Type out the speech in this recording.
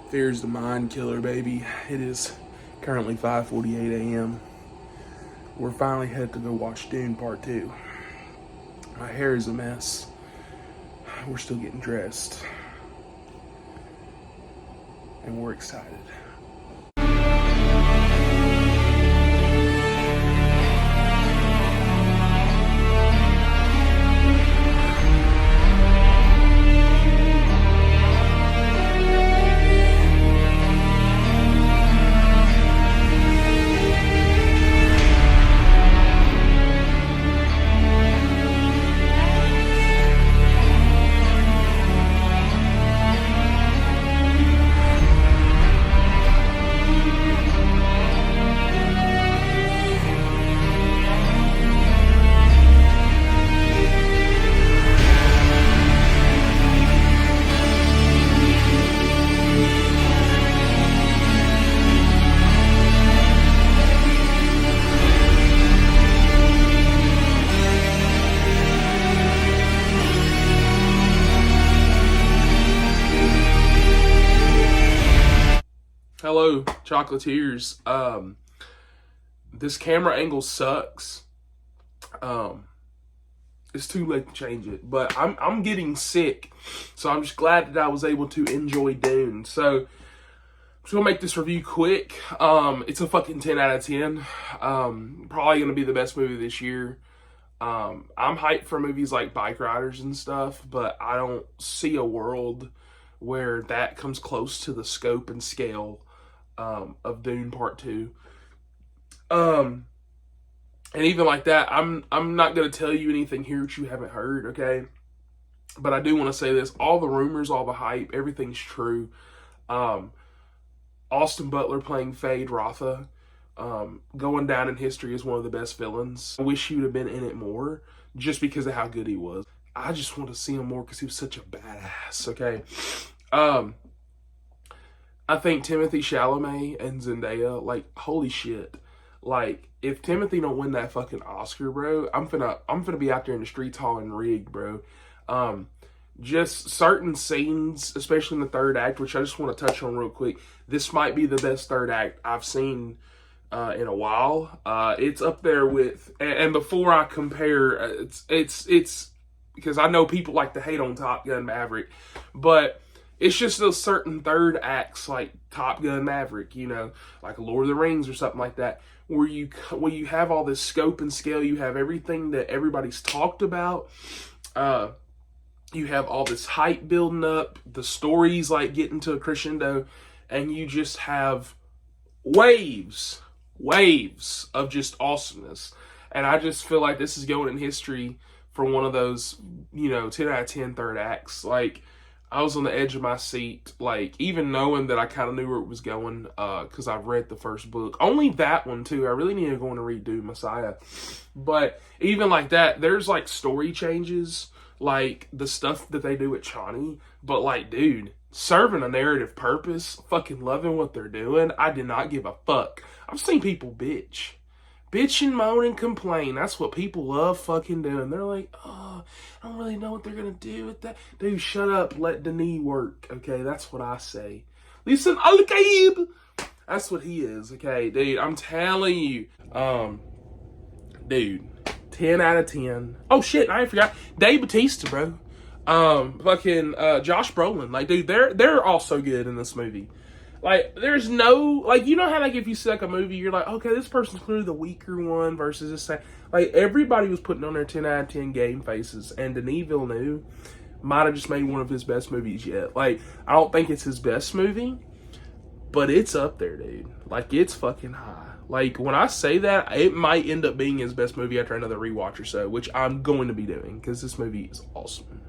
Fear's the mind killer, baby. It is currently 5:48 a.m. We're finally headed to go watch Dune Part 2. My hair is a mess. We're still getting dressed. And we're excited. Hello, chocolatiers. This camera angle sucks. It's too late to change it, but I'm getting sick, so I'm just glad that I was able to enjoy Dune. So I'm just gonna make this review quick. It's a fucking 10 out of 10. Probably gonna be the best movie this year. I'm hyped for movies like Bike Riders and stuff, but I don't see a world where that comes close to the scope and scale of Dune Part 2. And even like that, I'm not going to tell you anything here that you haven't heard, okay? But I do want to say this. All the rumors, all the hype, everything's true. Austin Butler playing Fade Rotha, going down in history as one of the best villains. I wish he would have been in it more just because of how good he was. I just want to see him more because he was such a badass, okay? I think Timothy Chalamet and Zendaya, like, holy shit. Like, if Timothy don't win that fucking Oscar, bro, I'm finna be out there in the streets hauling rig, bro. Just certain scenes, especially in the third act, which I just want to touch on real quick. This might be the best third act I've seen in a while. It's up there with, and before I compare, it's because I know people like to hate on Top Gun Maverick, but it's just those certain third acts like Top Gun Maverick, you know, like Lord of the Rings or something like that, where you have all this scope and scale, you have everything that everybody's talked about, you have all this hype building up, the stories like getting to a crescendo, and you just have waves of just awesomeness. And I just feel like this is going in history for one of those, you know, 10 out of 10 third acts. Like, I was on the edge of my seat, like, even knowing that I kind of knew where it was going, because I've read the first book. Only that one, too. I really need to go and read Dune Messiah. But even like that, there's, like, story changes, like, the stuff that they do at Chani. But, like, dude, serving a narrative purpose, fucking loving what they're doing, I did not give a fuck. I've seen people bitch and moan and complain. That's what people love fucking doing. They're like, oh, I don't really know what they're going to do with that. Dude, shut up. Let Denis work. Okay, that's what I say. Listen, Al-Qaib. That's what he is. Okay, dude, I'm telling you. Dude, 10 out of 10. Oh, shit, I forgot. Dave Bautista, bro. Josh Brolin. Like, dude, they're all so good in this movie. Like, there's no, like, you know how, like, if you see, like, a movie, you're like, okay, this person's clearly the weaker one versus this thing. Like, everybody was putting on their 10 out of 10 game faces, and Denis Villeneuve might have just made one of his best movies yet. Like, I don't think it's his best movie, but it's up there, dude. Like, it's fucking high. Like, when I say that, it might end up being his best movie after another rewatch or so, which I'm going to be doing, because this movie is awesome.